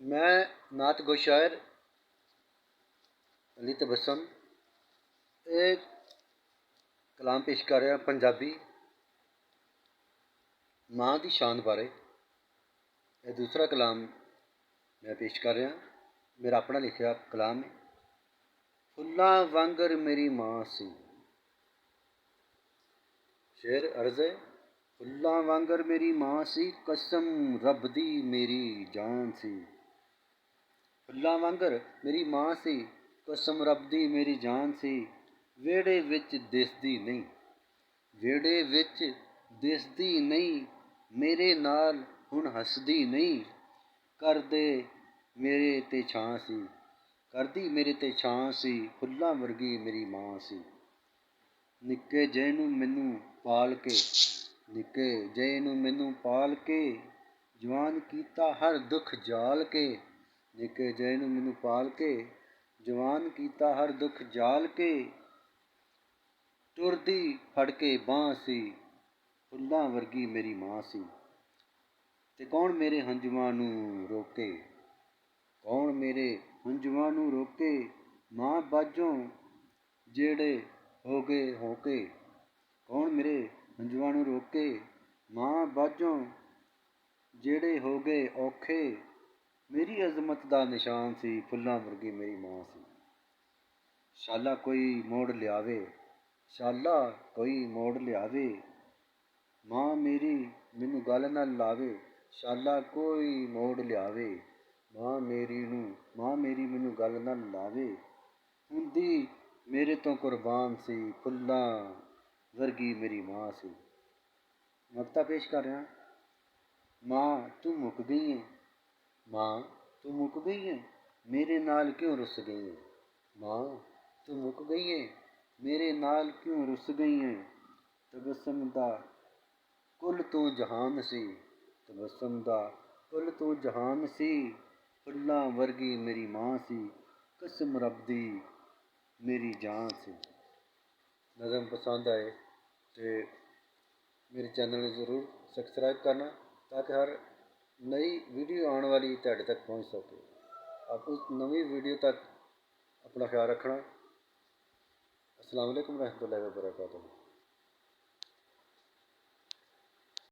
मैं नात गो शायर अली तबस्सुम एक कलाम पेश कर रहा पंजाबी माँ की शान बारे। यह दूसरा कलाम मैं पेश कर रहा, मेरा अपना लिखा कलाम है। फुल्लां वांगर मेरी माँ सी। शेर अर्ज है, फुल्लां वांगर मेरी माँ सी, कसम रब दी मेरी जान सी। फुल्लां वांगर मेरी माँ सी, कसम रब दी मेरी जान सी। वेड़े विच दिसदी नहीं, वेड़े विच दिसदी नहीं, मेरे नाल हुण हसदी नहीं। करदे मेरे ते छां सी, करदी मेरे ते छां सी। फुल्लां वर्गी मेरी माँ सी। निक्के जे नूं मैनूं पाल के, निक्के जे नूं मैनूं पाल के, जवान कीता हर दुख जाल के। निक्के जे नूं मैनूं पाल के, जवान कीता हर दुख जाल के। टुरदी फड़ के बांह सी, फुल्लां वर्गी मेरी माँ सी। ते कौन मेरे हंजुआं नूं रोके, कौन मेरे हंजुआं नूं रोके। माँ बाझों जेड़े हो गए होके, कौन मेरे हंजुआं नूं रोके। माँ बाझों जेड़े हो गए औखे, मेरी अज़मत दा निशान सी। फुल्लां वर्गी मेरी माँ सी। शाला कोई मोड़ लियावे, शाला कोई मोड़ लियावे, माँ मेरी मैनूं गल ना लावे। शाला कोई मोड़ लियावे, माँ मेरी मैनूं गल ना लावे। हुंदी मेरे तो कुर्बान सी, फुल्लां वर्गी मेरी माँ सी। नक्ता पेश कर रहा, माँ तू मुक गई है, माँ तू मुक गई है, मेरे नाल क्यों रुस गई है। माँ तू मुक गई है, मेरे नाल क्यों रुस गई है। तबस्सुम दा कुल तू जहान सी, तबस्सुम दा कुल तू जहान सी। फुल्लां वर्गी मेरी माँ सी, कसम रब दी मेरी जान सी। नज़म पसंद आए तो मेरे चैनल को ज़रूर सबसक्राइब करना, ताकि हर नई वीडियो आने वाली तुहाडे तक पहुँच सके। आप उस नवी वीडियो तक अपना ख्याल रखना। अस्सलाम वालेकुम रहमतुल्लाहि व बरकातुहू।